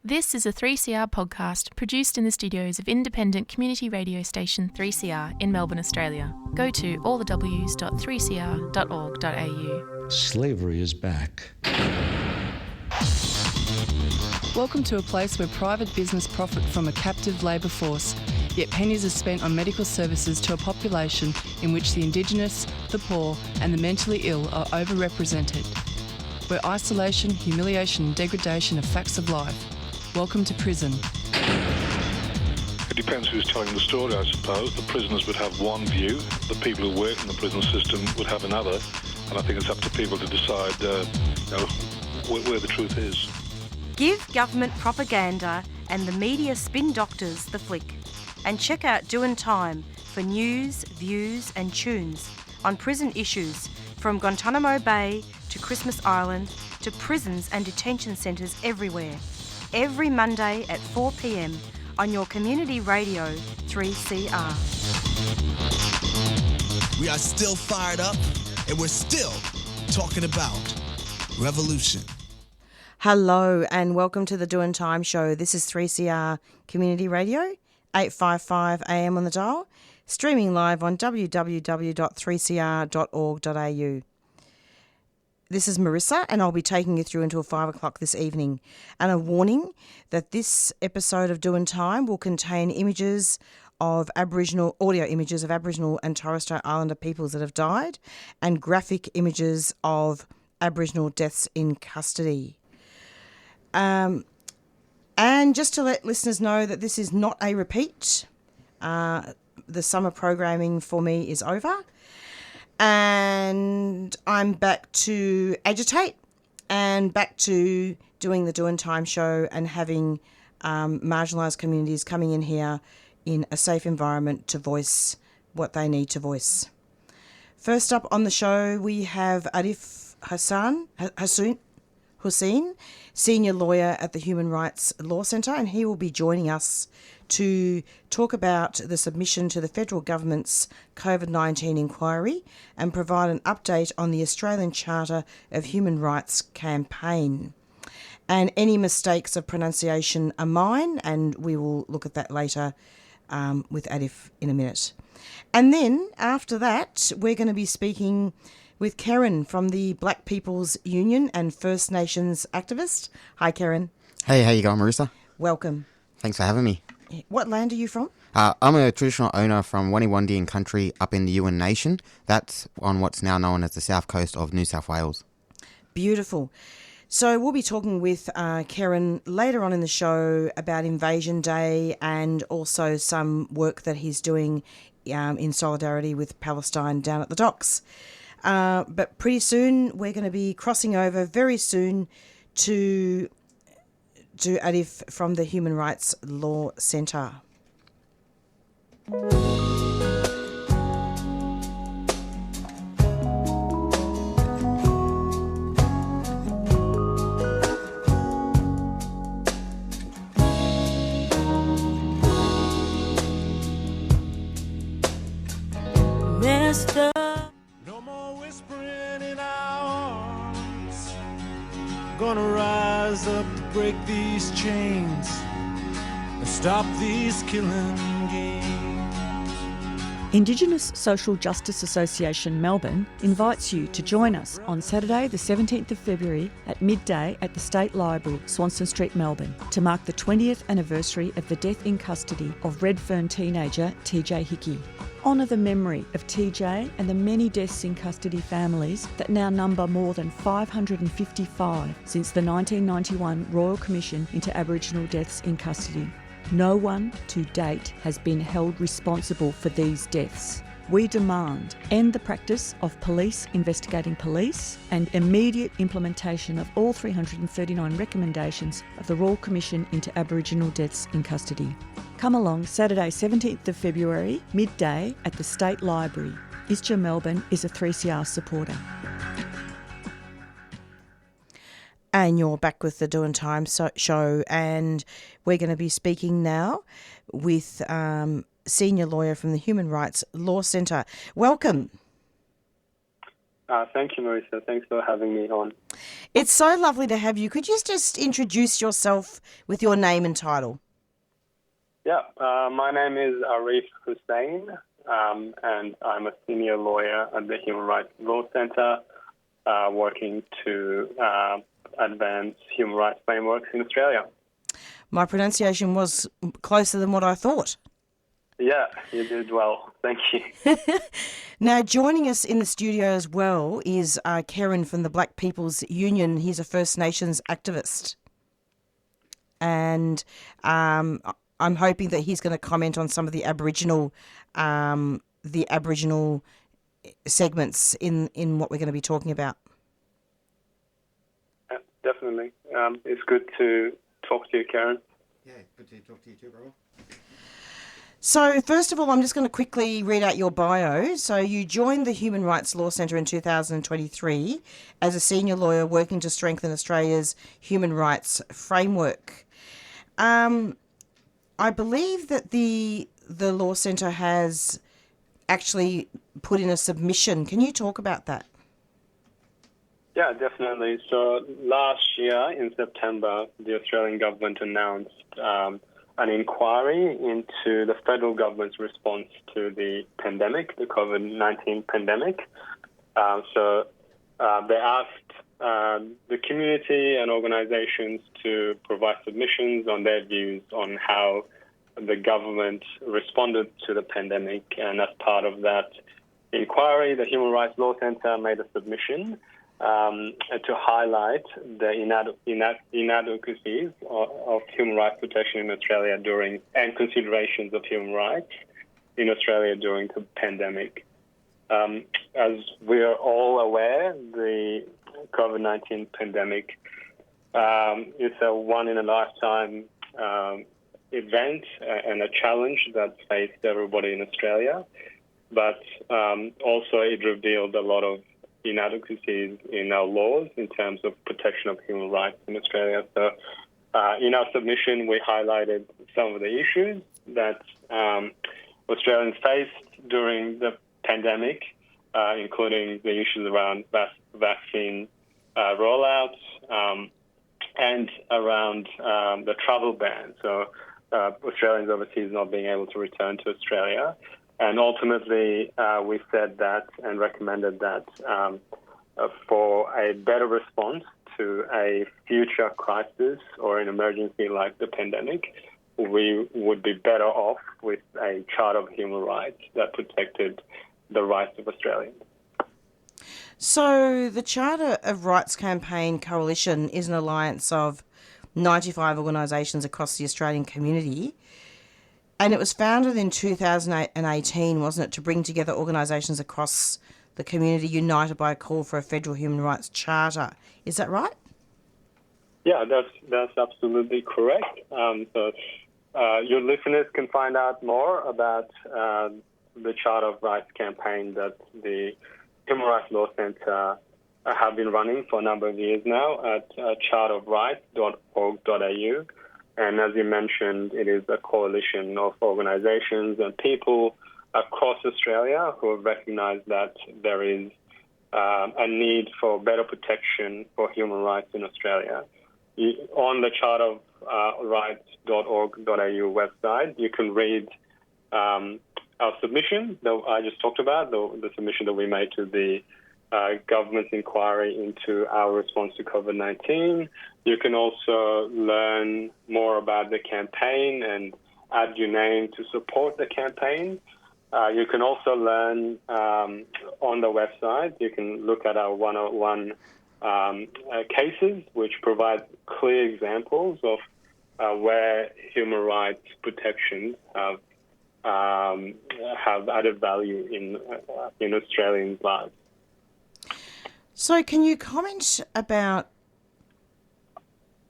This is a 3CR podcast produced in the studios of independent community radio station 3CR in Melbourne, Australia. Go to allthews.3cr.org.au. Slavery is back. Welcome to a place where private business profit from a captive labour force, yet pennies are spent on medical services to a population in which the Indigenous, the poor and the mentally ill are overrepresented. Where isolation, humiliation and degradation are facts of life. Welcome to prison. It depends who's telling the story, I suppose. The prisoners would have one view, the people who work in the prison system would have another, and I think it's up to people to decide where the truth is. Give government propaganda and the media spin doctors the flick. And check out Doin Time for news, views and tunes on prison issues from Guantanamo Bay to Christmas Island to prisons and detention centres everywhere. Every Monday at 4 p.m. on your community radio 3CR. We are still fired up and we're still talking about revolution. Hello and welcome to the Doin Time show. This is 3CR Community Radio, 855 AM on the dial, streaming live on www.3cr.org.au. This is Marisa and I'll be taking you through until 5 o'clock this evening. And a warning that this episode of Doin Time will contain audio images of Aboriginal and Torres Strait Islander peoples that have died and graphic images of Aboriginal deaths in custody. And just to let listeners know that this is not a repeat. The summer programming for me is over. And I'm back to agitate and back to doing the Doin Time show and having marginalised communities coming in here in a safe environment to voice what they need to voice. First up on the show, we have Arif Hussein, senior lawyer at the Human Rights Law Centre, and he will be joining us to talk about the submission to the federal government's COVID-19 inquiry and provide an update on the Australian Charter of Human Rights campaign. And any mistakes of pronunciation are mine, and we will look at that later with Arif in a minute. And then after that, we're going to be speaking with Keiran from the Black People's Union and First Nations activist. Hi, Keiran. Hey, how you going, Marisa? Welcome. Thanks for having me. What land are you from? I'm a traditional owner from Wani-Wandian country up in the Yuin Nation. That's on what's now known as the south coast of New South Wales. Beautiful. So we'll be talking with Keiran later on in the show about Invasion Day and also some work that he's doing in solidarity with Palestine down at the docks. But pretty soon we're going to be crossing over very soon to Arif from the Human Rights Law Centre. Mister, no more whispering in our arms. Gonna rise up to break these chains and stop these killing games. Indigenous Social Justice Association Melbourne invites you to join us on Saturday the 17th of February at midday at the State Library, Swanston Street, Melbourne, to mark the 20th anniversary of the death in custody of Redfern teenager TJ Hickey. Honour the memory of TJ and the many deaths in custody families that now number more than 555 since the 1991 Royal Commission into Aboriginal deaths in custody. No one to date has been held responsible for these deaths. We demand end the practice of police investigating police and immediate implementation of all 339 recommendations of the Royal Commission into Aboriginal deaths in custody. Come along Saturday 17th of February, midday at the State Library. ISJA Melbourne is a 3CR supporter. And you're back with the Doin Time show, and we're going to be speaking now with senior lawyer from the Human Rights Law Centre. Welcome. Thank you, Marisa. Thanks for having me on. It's so lovely to have you. Could you just introduce yourself with your name and title? Yeah, my name is Arif Hussein, and I'm a senior lawyer at the Human Rights Law Centre, working to advance human rights frameworks in Australia. My pronunciation was closer than what I thought. Yeah, you did well. Thank you. Now, joining us in the studio as well is Keiran from the Black People's Union. He's a First Nations activist. And I'm hoping that he's going to comment on some of the Aboriginal segments in what we're going to be talking about. Definitely. It's good to talk to you, Keiran. Yeah, good to talk to you too, brother. So, first of all, I'm just going to quickly read out your bio. So, you joined the Human Rights Law Centre in 2023 as a senior lawyer working to strengthen Australia's human rights framework. I believe that the Law Centre has actually put in a submission. Can you talk about that? Yeah, definitely. So last year in September, the Australian government announced an inquiry into the federal government's response to the pandemic, the COVID-19 pandemic. So they asked the community and organisations to provide submissions on their views on how the government responded to the pandemic. And as part of that inquiry, the Human Rights Law Centre made a submission to highlight the inadequacies of human rights protection in Australia and considerations of human rights in Australia during the pandemic. As we are all aware, the COVID-19 pandemic is a one-in-a-lifetime event and a challenge that faced everybody in Australia. But also it revealed a lot of inadequacies in our laws in terms of protection of human rights in Australia. So in our submission, we highlighted some of the issues that Australians faced during the pandemic, including the issues around vaccine rollouts and around the travel ban. So Australians overseas not being able to return to Australia. And ultimately, we said that and recommended that for a better response to a future crisis or an emergency like the pandemic, we would be better off with a Charter of Human Rights that protected the rights of Australians. So the Charter of Rights Campaign Coalition is an alliance of 95 organisations across the Australian community. And it was founded in 2018, wasn't it, to bring together organisations across the community united by a call for a federal human rights charter. Is that right? Yeah, that's absolutely correct. So your listeners can find out more about the Charter of Rights campaign that the Human Rights Law Centre have been running for a number of years now at charterofrights.org.au. And as you mentioned, it is a coalition of organisations and people across Australia who have recognised that there is a need for better protection for human rights in Australia. On the charterofrights.org.au website, you can read our submission that I just talked about, the submission that we made to the government's inquiry into our response to COVID-19. You can also learn more about the campaign and add your name to support the campaign. You can also learn on the website. You can look at our 101 cases, which provide clear examples of where human rights protections have added value in Australians' lives. So can you comment about,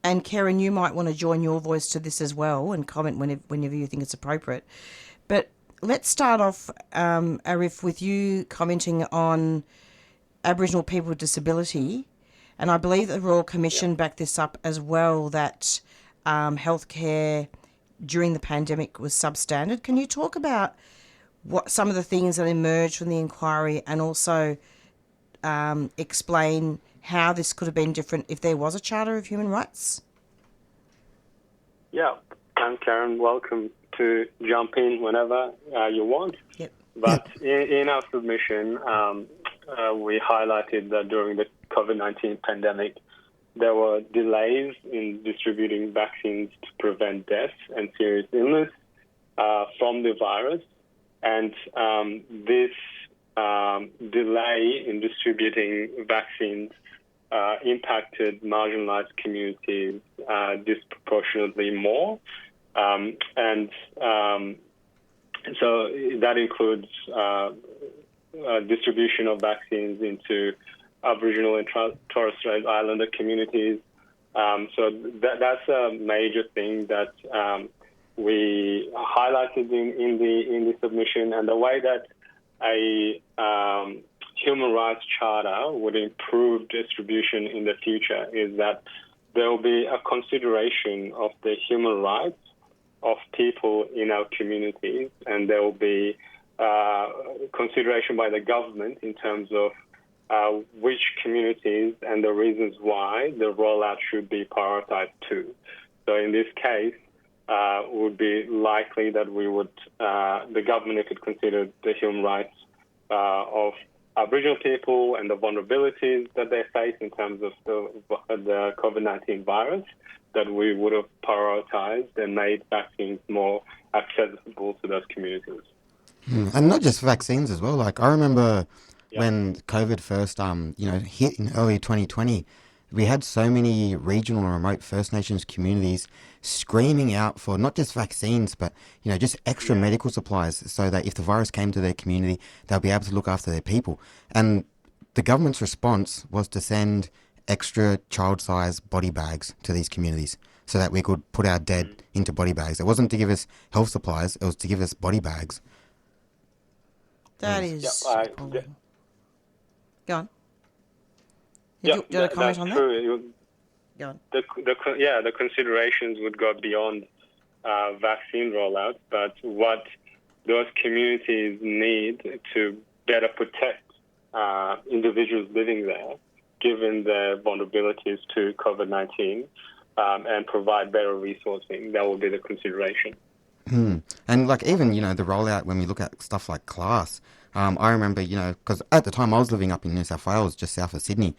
and Keiran, you might want to join your voice to this as well and comment whenever you think it's appropriate. But let's start off, Arif, with you commenting on Aboriginal people with disability. And I believe the Royal Commission backed this up as well, that healthcare during the pandemic was substandard. Can you talk about what some of the things that emerged from the inquiry and also explain how this could have been different if there was a Charter of Human Rights? Yeah, and Karen, welcome to jump in whenever you want. Yep. But in our submission, we highlighted that during the COVID-19 pandemic, there were delays in distributing vaccines to prevent death and serious illness from the virus. And this delay in distributing vaccines impacted marginalized communities disproportionately more. So that includes distribution of vaccines into Aboriginal and Torres Strait Islander communities. So that's a major thing that we highlighted in the submission, and the way that a human rights charter would improve distribution in the future is that there will be a consideration of the human rights of people in our communities, and there will be consideration by the government in terms of which communities and the reasons why the rollout should be prioritized to. So in this case, it would be likely that we would, the government, if it considered the human rights of Aboriginal people and the vulnerabilities that they face in terms of the COVID-19 virus, that we would have prioritized and made vaccines more accessible to those communities. And not just vaccines as well. Like I remember when COVID first, hit in early 2020, we had so many regional and remote First Nations communities screaming out for not just vaccines, but, just extra medical supplies so that if the virus came to their community, they'll be able to look after their people. And the government's response was to send extra child-sized body bags to these communities so that we could put our dead into body bags. It wasn't to give us health supplies, it was to give us body bags. That is... Go on. Do you want to comment on that? Go on. The considerations would go beyond vaccine rollout, but what those communities need to better protect individuals living there, given their vulnerabilities to COVID-19, and provide better resourcing. That will be the consideration. And even, the rollout, when we look at stuff like class, I remember, because at the time I was living up in New South Wales, just south of Sydney,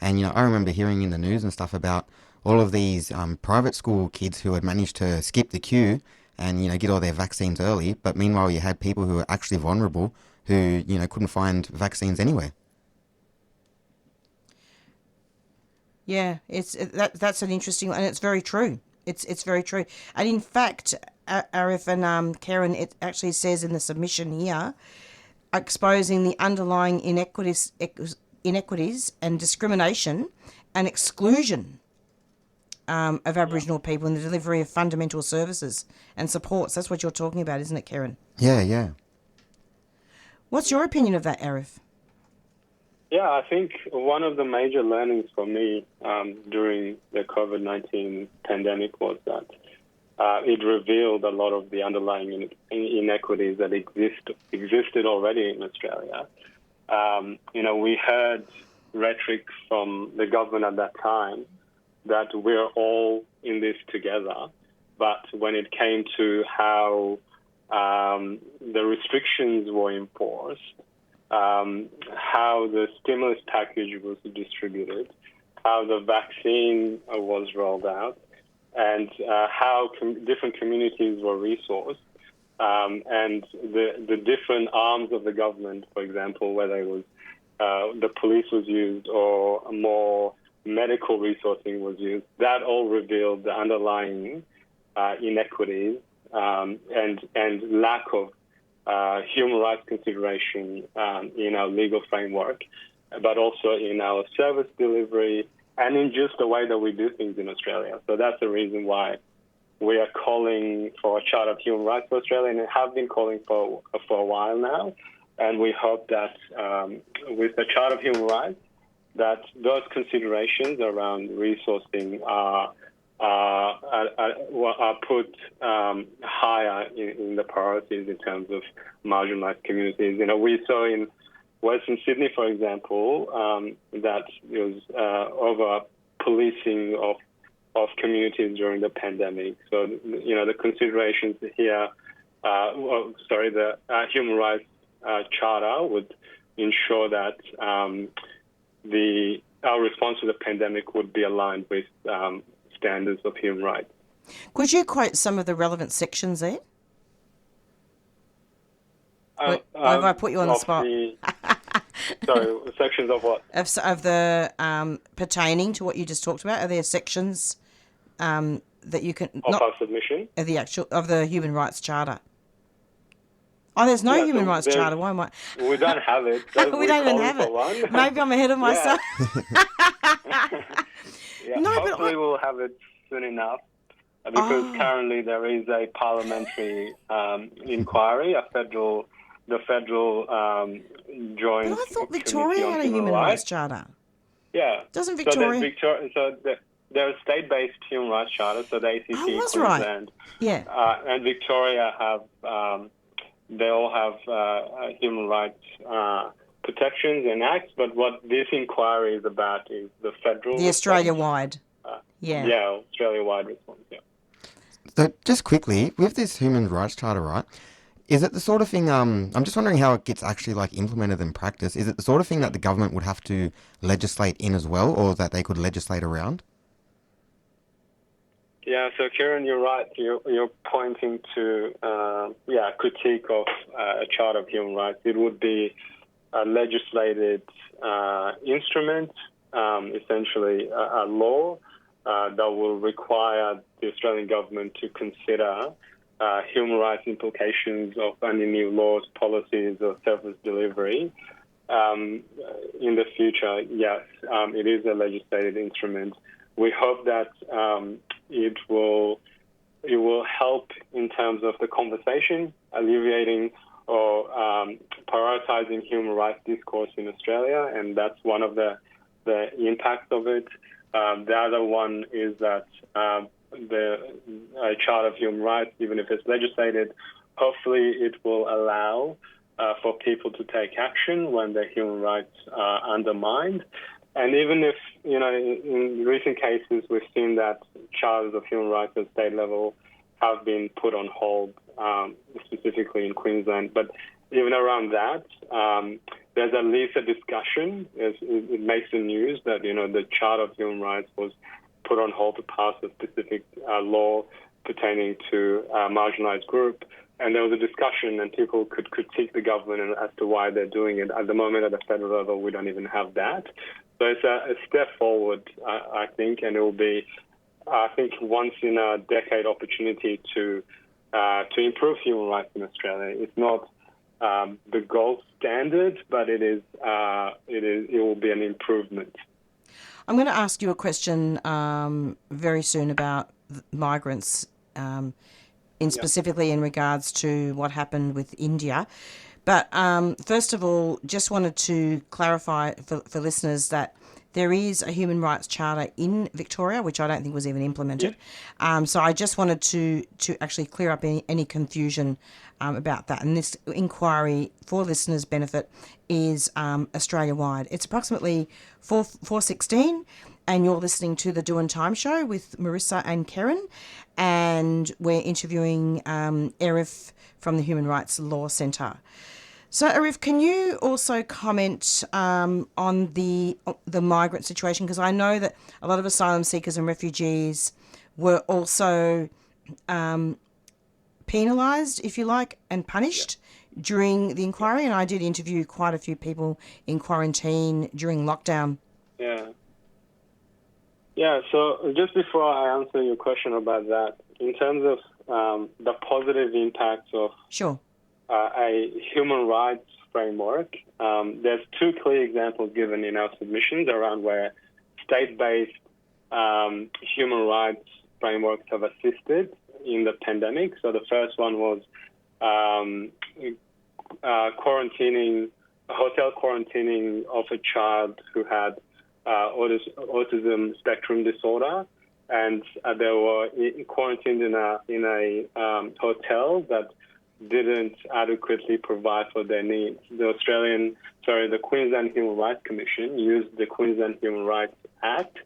and, I remember hearing in the news and stuff about all of these private school kids who had managed to skip the queue and, get all their vaccines early, but meanwhile you had people who were actually vulnerable who, couldn't find vaccines anyway. Yeah, that's an interesting one, and it's very true. It's very true. And in fact, Arif and Keiran, it actually says in the submission here, exposing the underlying inequities and discrimination and exclusion of Aboriginal people in the delivery of fundamental services and supports. That's what you're talking about, isn't it, Keiran? Yeah. What's your opinion of that, Arif? Yeah, I think one of the major learnings for me during the COVID-19 pandemic was that it revealed a lot of the underlying inequities that existed already in Australia. We heard rhetoric from the government at that time that we're all in this together, but when it came to how the restrictions were enforced, how the stimulus package was distributed, how the vaccine was rolled out, and how different communities were resourced, and the different arms of the government, for example, whether it was the police was used or more medical resourcing was used, that all revealed the underlying inequities and lack of human rights consideration in our legal framework, but also in our service delivery and in just the way that we do things in Australia. So that's the reason why we are calling for a Charter of Human Rights for Australia, and have been calling for a while now. And we hope that with the Charter of Human Rights, that those considerations around resourcing are put higher in the priorities in terms of marginalized communities. We saw in Western Sydney, for example, that was over policing of communities during the pandemic. So, the considerations here, the Human Rights Charter would ensure that our response to the pandemic would be aligned with standards of human rights. Could you quote some of the relevant sections there? Or have I put you on the spot? Sections of what? Of the pertaining to what you just talked about. Are there sections that you can of our submission of the Human Rights Charter? Oh, there's no Human Rights Charter. Why am I? We don't have it. We don't even have it. One. Maybe I'm ahead of myself. Hopefully we'll have it soon enough. Because currently there is a parliamentary inquiry, the federal joint. But I thought Victoria had a Human Rights Charter. Yeah. Doesn't Victoria? There are state-based human rights charters, so the ACT, that's Queensland, right. Yeah. and Victoria have. They all have human rights protections and acts, but what this inquiry is about is the federal. The Australia-wide. Australia-wide response. Yeah. So just quickly, with this Human Rights Charter, right, is it the sort of thing, I'm just wondering how it gets actually implemented in practice. Is it the sort of thing that the government would have to legislate in as well, or that they could legislate around? Yeah, so Keiran, you're right. You're pointing to critique of a Charter of Human Rights. It would be a legislated instrument, essentially a law that will require the Australian government to consider human rights implications of any new laws, policies, or service delivery. In the future, yes, it is a legislated instrument. We hope that it will help in terms of the conversation, alleviating or prioritizing human rights discourse in Australia, and that's one of the impacts of it. The other one is that the Charter of Human Rights, even if it's legislated, hopefully it will allow for people to take action when their human rights are undermined. And even if, in recent cases, we've seen that charters of human rights at state level have been put on hold, specifically in Queensland. But even around that, there's at least a discussion. It makes the news that, the Charter of Human Rights was put on hold to pass a specific law pertaining to a marginalised group. And there was a discussion, and people could critique the government as to why they're doing it. At the moment, at the federal level, we don't even have that. So it's a step forward, I think, and it will be, I think, once in a decade opportunity to improve human rights in Australia. It's not the gold standard, but it will be an improvement. I'm going to ask you a question very soon about migrants, specifically in regards to what happened with India. But first of all, just wanted to clarify for listeners that there is a Human Rights Charter in Victoria, which I don't think was even implemented. Yeah. So I just wanted to actually clear up any confusion about that. And this inquiry, for listeners' benefit, is Australia-wide. It's approximately 4:16, and you're listening to the Doin Time show with Marisa and Keiran, and we're interviewing Arif from the Human Rights Law Centre. So, Arif, can you also comment on the migrant situation? Because I know that a lot of asylum seekers and refugees were also penalised, if you like, and punished during the inquiry. And I did interview quite a few people in quarantine during lockdown. Yeah, so just before I answer your question about that, in terms of the positive impacts of a human rights framework, there's two clear examples given in our submissions around where state-based human rights frameworks have assisted in the pandemic. So the first one was hotel quarantining of a child who had autism spectrum disorder, and they were quarantined in a hotel that didn't adequately provide for their needs. The Queensland Human Rights Commission used the Queensland Human Rights Act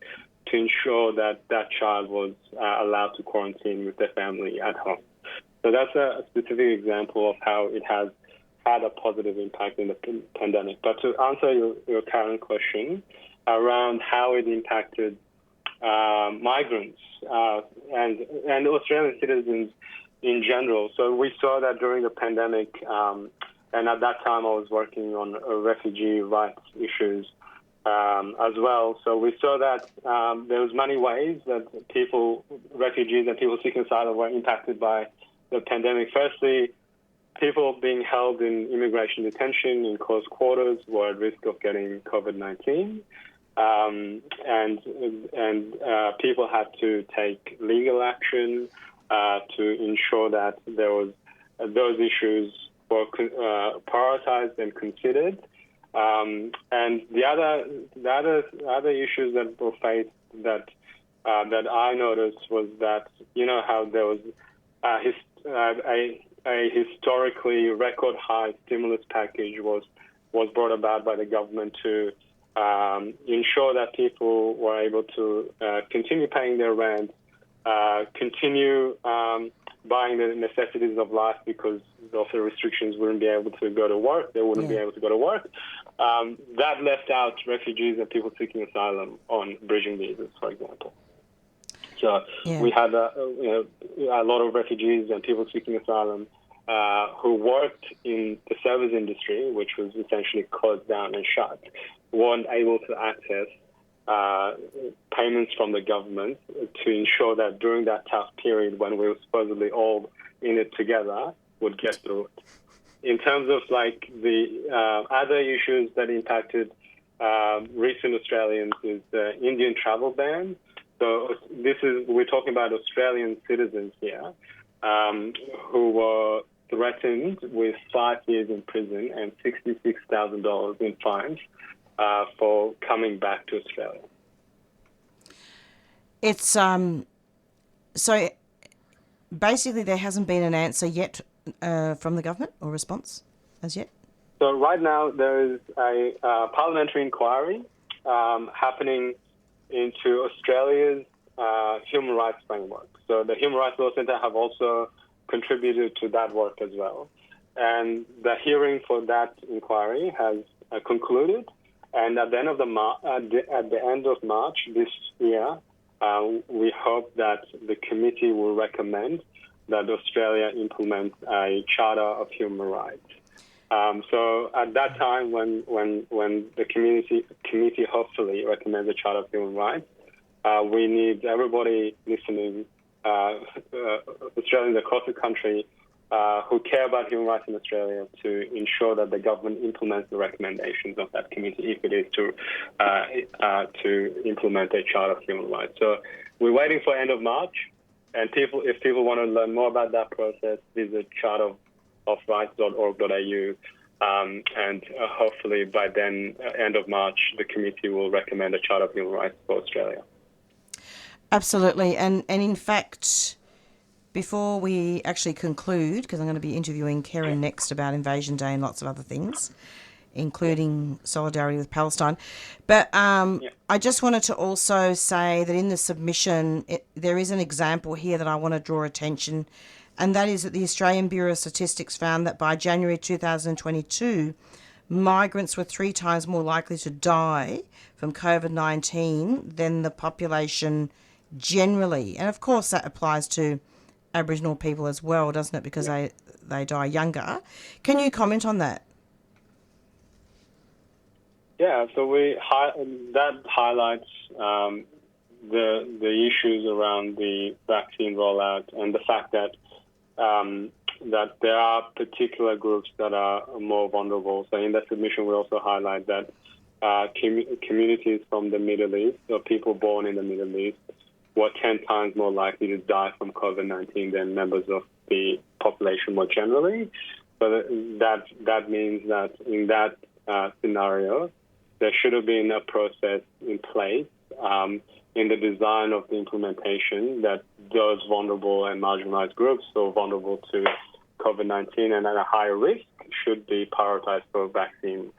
to ensure that that child was allowed to quarantine with their family at home. So that's a specific example of how it has had a positive impact in the pandemic. But to answer your current question around how it impacted migrants and Australian citizens in general. So we saw that during the pandemic, and at that time I was working on refugee rights issues as well. So we saw that there was many ways that refugees and people seeking asylum were impacted by the pandemic. Firstly, people being held in immigration detention in close quarters were at risk of getting COVID-19. And people had to take legal action to ensure that those issues were prioritized and considered. And the other issues that were faced that I noticed was that how there was a historically record high stimulus package was brought about by the government to ensure that people were able to continue paying their rent, continue buying the necessities of life because of the restrictions wouldn't be able to go to work. They wouldn't be able to go to work. That left out refugees and people seeking asylum on bridging visas, for example. So we had a lot of refugees and people seeking asylum who worked in the service industry, which was essentially closed down and shut, weren't able to access payments from the government to ensure that during that tough period when we were supposedly all in it together would get through it. In terms of the other issues that impacted recent Australians is the Indian travel ban. So we're talking about Australian citizens here who were threatened with 5 years in prison and $66,000 in fines for coming back to Australia. It's so basically there hasn't been an answer yet from the government or response as yet? So right now there is a parliamentary inquiry happening into Australia's human rights framework. So the Human Rights Law Centre have also contributed to that work as well. And the hearing for that inquiry has concluded. And at the end of March this year, we hope that the committee will recommend that Australia implement a Charter of Human Rights. So at that time, when the committee hopefully recommends a Charter of Human Rights, we need everybody listening, Australians across the country who care about human rights in Australia, to ensure that the government implements the recommendations of that committee if it is to implement a Charter of Human Rights. So we're waiting for end of March, and if people want to learn more about that process, visit charterofrights.org.au, and hopefully by then, end of March, the committee will recommend a Charter of Human Rights for Australia. Absolutely, and in fact, before we actually conclude, because I'm going to be interviewing Keiran next about Invasion Day and lots of other things, including solidarity with Palestine. But I just wanted to also say that in the submission, there is an example here that I want to draw attention, and that is that the Australian Bureau of Statistics found that by January 2022, migrants were 3 times more likely to die from COVID-19 than the population generally. And of course that applies to Aboriginal people as well, doesn't it? Because they die younger. Can you comment on that? Yeah, so that highlights the issues around the vaccine rollout and the fact that that there are particular groups that are more vulnerable. So in that submission, we also highlight that communities from the Middle East, or people born in the Middle East, were 10 times more likely to die from COVID-19 than members of the population more generally. So that means that in that scenario, there should have been a process in place in the design of the implementation that those vulnerable and marginalized groups, so vulnerable to COVID-19 and at a higher risk should be prioritised for vaccines.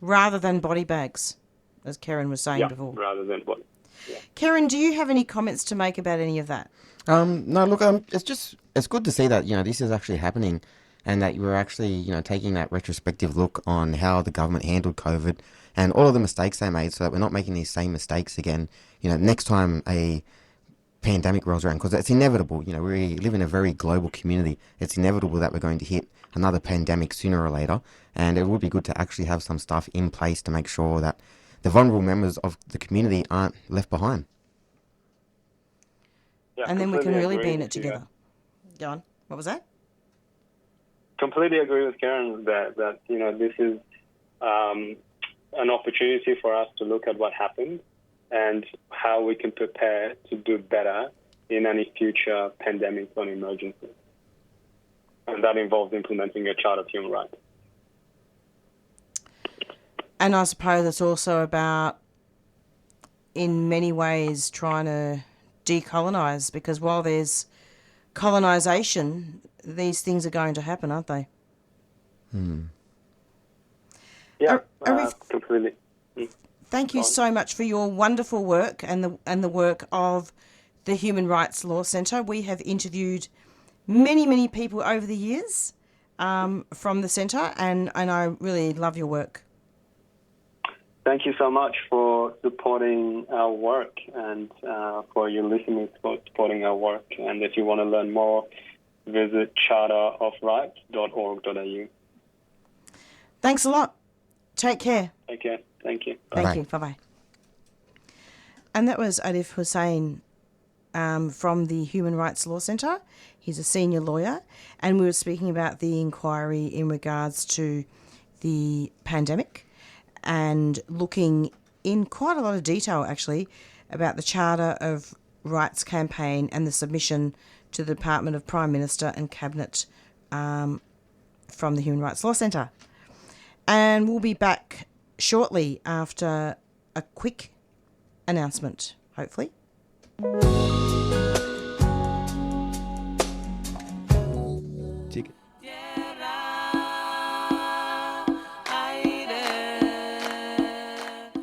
Rather than body bags, as Keiran was saying before. Rather than body. Yeah. Keiran, do you have any comments to make about any of that? No, look, it's good to see that, this is actually happening and that we're actually, taking that retrospective look on how the government handled COVID and all of the mistakes they made so that we're not making these same mistakes again, next time a pandemic rolls around, because it's inevitable. We live in a very global community. It's inevitable that we're going to hit another pandemic sooner or later, and it would be good to actually have some stuff in place to make sure that the vulnerable members of the community aren't left behind. Yeah, and then we can really be in it with you. together. Go on. What was that? Completely agree with Keiran that this is an opportunity for us to look at what happened and how we can prepare to do better in any future pandemics or emergencies. And that involves implementing a Charter of Human Rights. And I suppose it's also about, in many ways, trying to decolonise, because while there's colonisation, these things are going to happen, aren't they? Yeah, Arif, completely. thank you so much for your wonderful work and the work of the Human Rights Law Centre. We have interviewed many people over the years from the centre, and I really love your work. Thank you so much for supporting our work and for your listeners for supporting our work. And if you want to learn more, visit charterofrights.org.au. Thanks a lot. Take care. Take care. Thank you. Thank you. Bye-bye. And that was Arif Hussein from the Human Rights Law Centre. He's a senior lawyer, and we were speaking about the inquiry in regards to the pandemic and looking in quite a lot of detail, actually, about the Charter of Rights campaign and the submission to the Department of Prime Minister and Cabinet from the Human Rights Law Centre. And we'll be back shortly after a quick announcement, hopefully.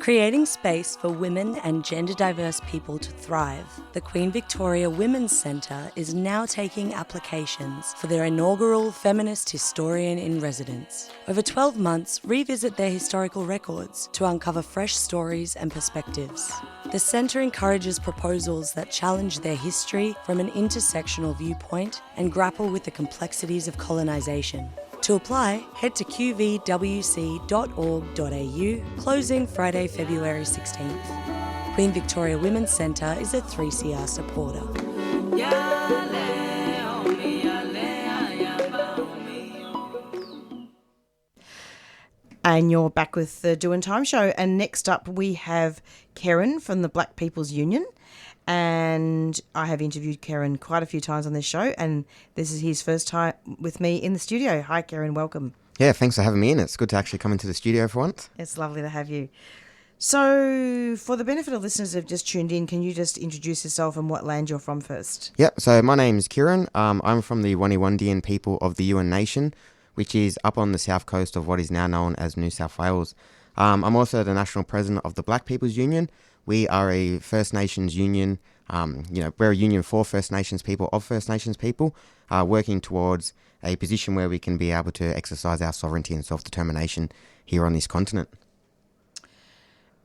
Creating space for women and gender diverse people to thrive, the Queen Victoria Women's Centre is now taking applications for their inaugural Feminist Historian in Residence. Over 12 months, revisit their historical records to uncover fresh stories and perspectives. The centre encourages proposals that challenge their history from an intersectional viewpoint and grapple with the complexities of colonisation. To apply, head to qvwc.org.au, closing Friday, February 16th. Queen Victoria Women's Centre is a 3CR supporter. And you're back with the Doin Time show. And next up we have Keiran from the Black People's Union. And I have interviewed Keiran quite a few times on this show, and this is his first time with me in the studio. Hi, Keiran, welcome. Yeah, thanks for having me in. It's good to actually come into the studio for once. It's lovely to have you. So, for the benefit of listeners who have just tuned in, can you just introduce yourself and what land you're from first? Yeah, so my name's Keiran. I'm from the Wani-Wandian people of the Yuin Nation, which is up on the south coast of what is now known as New South Wales. I'm also the national president of the Black People's Union. We are a First Nations union. We're a union for First Nations people, of First Nations people, working towards a position where we can be able to exercise our sovereignty and self-determination here on this continent.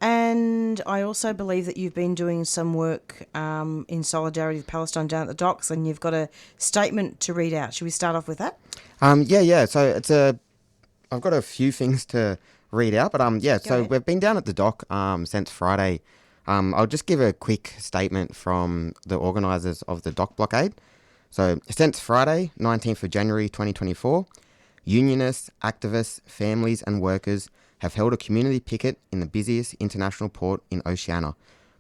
And I also believe that you've been doing some work in solidarity with Palestine down at the docks, and you've got a statement to read out. Should we start off with that? Yeah. So I've got a few things to read out, but we've been down at the dock since Friday. I'll just give a quick statement from the organisers of the dock blockade. So, since Friday, 19th of January 2024, unionists, activists, families and workers have held a community picket in the busiest international port in Oceania,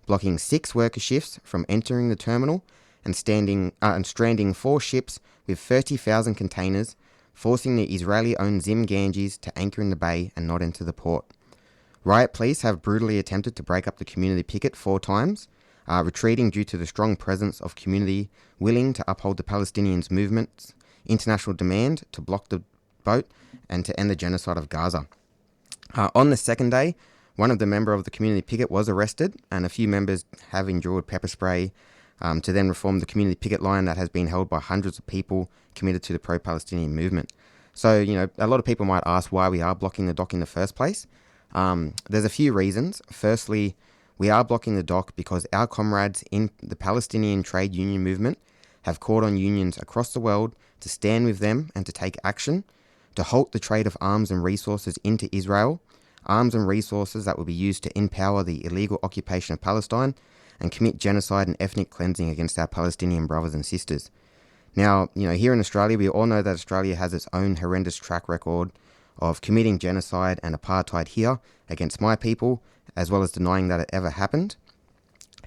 blocking 6 worker shifts from entering the terminal and stranding 4 ships with 30,000 containers, forcing the Israeli-owned Zim Ganges to anchor in the bay and not enter the port. Riot police have brutally attempted to break up the community picket 4 times, retreating due to the strong presence of community willing to uphold the Palestinians' movements international demand to block the boat and to end the genocide of Gaza. On the second day, one of the members of the community picket was arrested, and a few members have endured pepper spray to then reform the community picket line that has been held by hundreds of people committed to the pro-Palestinian movement. So, a lot of people might ask why we are blocking the dock in the first place. There's a few reasons. Firstly, we are blocking the dock because our comrades in the Palestinian trade union movement have called on unions across the world to stand with them and to take action, to halt the trade of arms and resources into Israel, arms and resources that will be used to empower the illegal occupation of Palestine and commit genocide and ethnic cleansing against our Palestinian brothers and sisters. Now, here in Australia, we all know that Australia has its own horrendous track record of committing genocide and apartheid here against my people, as well as denying that it ever happened.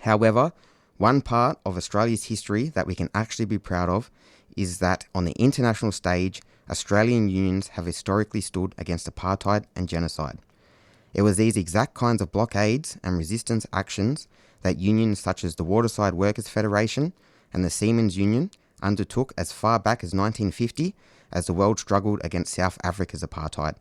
However, one part of Australia's history that we can actually be proud of is that on the international stage, Australian unions have historically stood against apartheid and genocide. It was these exact kinds of blockades and resistance actions that unions such as the Waterside Workers Federation and the Seamen's Union undertook as far back as 1950 as the world struggled against South Africa's apartheid.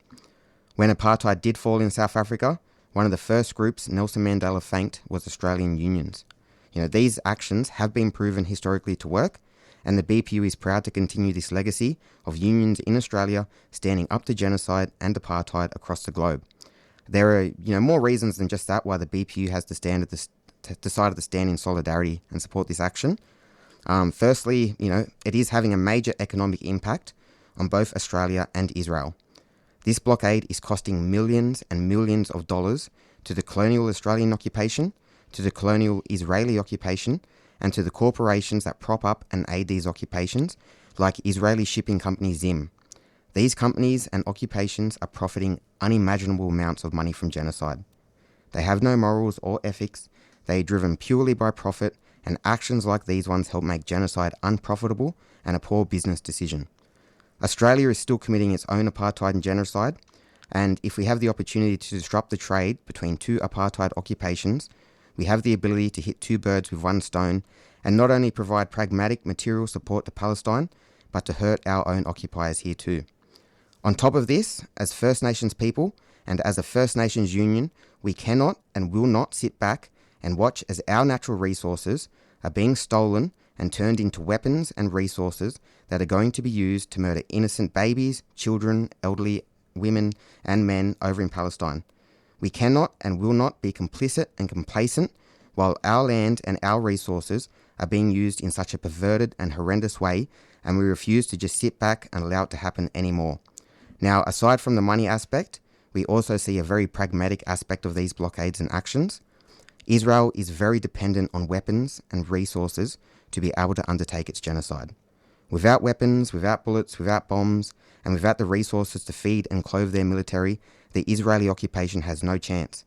When apartheid did fall in South Africa, one of the first groups Nelson Mandela thanked was Australian unions. These actions have been proven historically to work, and the BPU is proud to continue this legacy of unions in Australia standing up to genocide and apartheid across the globe. There are, more reasons than just that why the BPU has decided to stand in solidarity and support this action. Firstly, it is having a major economic impact on both Australia and Israel. This blockade is costing millions and millions of dollars to the colonial Australian occupation, to the colonial Israeli occupation, and to the corporations that prop up and aid these occupations, like Israeli shipping company Zim. These companies and occupations are profiting unimaginable amounts of money from genocide. They have no morals or ethics, they are driven purely by profit, and actions like these ones help make genocide unprofitable and a poor business decision. Australia is still committing its own apartheid and genocide, and if we have the opportunity to disrupt the trade between two apartheid occupations, we have the ability to hit two birds with one stone and not only provide pragmatic material support to Palestine, but to hurt our own occupiers here too. On top of this, as First Nations people and as a First Nations union, we cannot and will not sit back and watch as our natural resources are being stolen and turned into weapons and resources that are going to be used to murder innocent babies, children, elderly, women and men over in Palestine. We cannot and will not be complicit and complacent while our land and our resources are being used in such a perverted and horrendous way, and we refuse to just sit back and allow it to happen anymore. Now, aside from the money aspect, we also see a very pragmatic aspect of these blockades and actions. Israel is very dependent on weapons and resources to be able to undertake its genocide. Without weapons, without bullets, without bombs, and without the resources to feed and clothe their military, the Israeli occupation has no chance.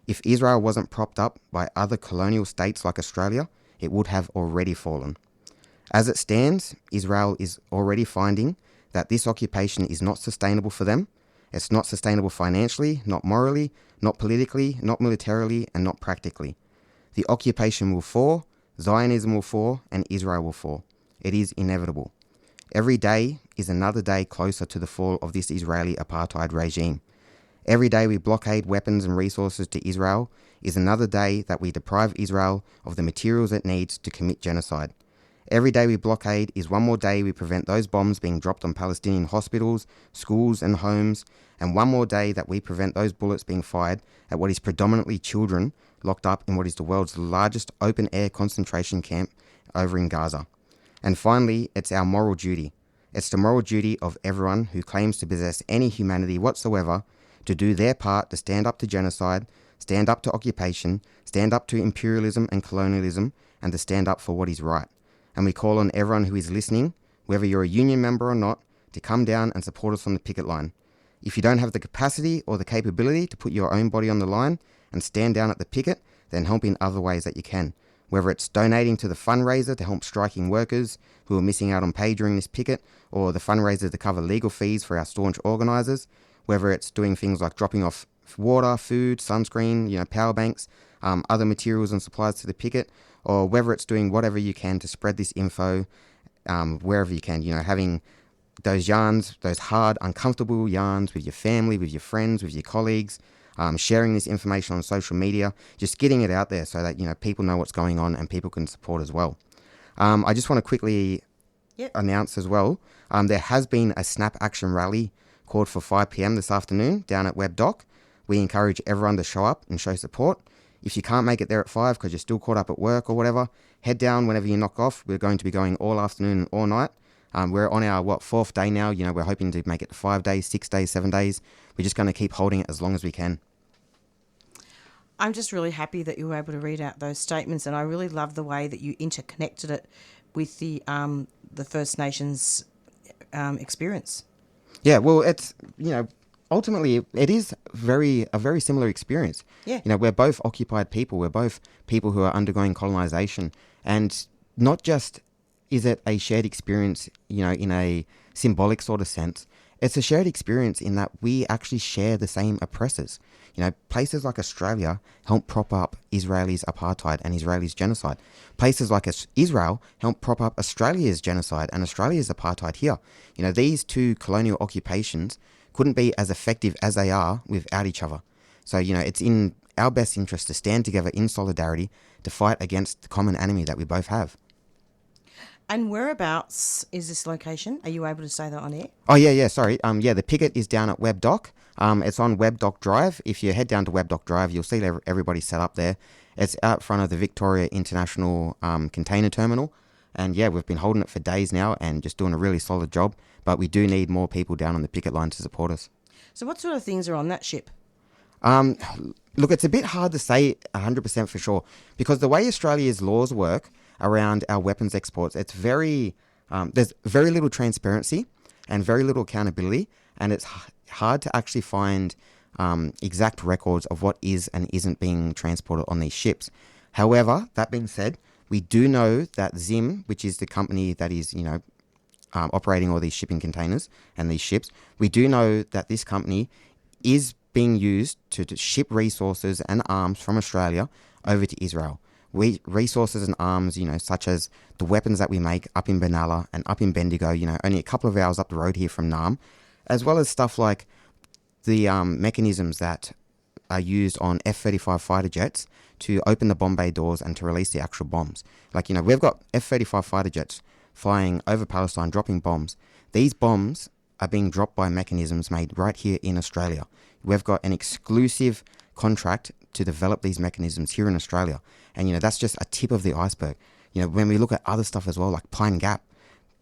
If Israel wasn't propped up by other colonial states like Australia, it would have already fallen. As it stands, Israel is already finding that this occupation is not sustainable for them. It's not sustainable financially, not morally, not politically, not militarily, and not practically. The occupation will fall, Zionism will fall, and Israel will fall. It is inevitable. Every day is another day closer to the fall of this Israeli apartheid regime. Every day we blockade weapons and resources to Israel is another day that we deprive Israel of the materials it needs to commit genocide. Every day we blockade is one more day we prevent those bombs being dropped on Palestinian hospitals, schools and homes, and one more day that we prevent those bullets being fired at what is predominantly children locked up in what is the world's largest open-air concentration camp over in Gaza. And finally, it's our moral duty. It's the moral duty of everyone who claims to possess any humanity whatsoever to do their part to stand up to genocide, stand up to occupation, stand up to imperialism and colonialism, and to stand up for what is right. And we call on everyone who is listening, whether you're a union member or not, to come down and support us on the picket line. If you don't have the capacity or the capability to put your own body on the line and stand down at the picket, then help in other ways that you can. Whether it's donating to the fundraiser to help striking workers who are missing out on pay during this picket, or the fundraiser to cover legal fees for our staunch organisers, whether it's doing things like dropping off water, food, sunscreen, power banks, other materials and supplies to the picket, or whether it's doing whatever you can to spread this info wherever you can, having those yarns, those hard, uncomfortable yarns with your family, with your friends, with your colleagues, sharing this information on social media, just getting it out there so that, people know what's going on and people can support as well. I just want to quickly announce as well, there has been a Snap Action rally called for 5 p.m. this afternoon down at Web Dock. We encourage everyone to show up and show support. If you can't make it there at 5 because you're still caught up at work or whatever, head down whenever you knock off. We're going to be going all afternoon and all night. We're on our, 4th day now. We're hoping to make it 5 days, 6 days, 7 days. We're just going to keep holding it as long as we can. I'm just really happy that you were able to read out those statements, and I really love the way that you interconnected it with the First Nations experience. Yeah, well, it's, ultimately it is a very similar experience. Yeah. We're both occupied people. We're both people who are undergoing colonisation. And not just is it a shared experience, in a symbolic sort of sense, it's a shared experience in that we actually share the same oppressors. Places like Australia help prop up Israelis' apartheid and Israelis' genocide. Places like Israel help prop up Australia's genocide and Australia's apartheid here. These two colonial occupations couldn't be as effective as they are without each other. So, it's in our best interest to stand together in solidarity to fight against the common enemy that we both have. And whereabouts is this location? Are you able to say that on air? Oh, yeah, sorry. The picket is down at Web Dock. It's on Web Dock Drive. If you head down to Web Dock Drive, you'll see everybody set up there. It's out front of the Victoria International Container Terminal. And yeah, we've been holding it for days now and just doing a really solid job. But we do need more people down on the picket line to support us. So what sort of things are on that ship? Look, it's a bit hard to say 100% for sure, because the way Australia's laws work around our weapons exports, it's there's very little transparency and very little accountability, and it's hard to actually find exact records of what is and isn't being transported on these ships. However, that being said, we do know that Zim, which is the company that is, operating all these shipping containers and these ships, we do know that this company is being used to ship resources and arms from Australia over to Israel. Resources and arms, such as the weapons that we make up in Benalla and up in Bendigo, only a couple of hours up the road here from Naarm, as well as stuff like the mechanisms that are used on F-35 fighter jets to open the bomb bay doors and to release the actual bombs. We've got F-35 fighter jets flying over Palestine, dropping bombs. These bombs are being dropped by mechanisms made right here in Australia. We've got an exclusive contract to develop these mechanisms here in Australia. And, that's just a tip of the iceberg. When we look at other stuff as well, like Pine Gap,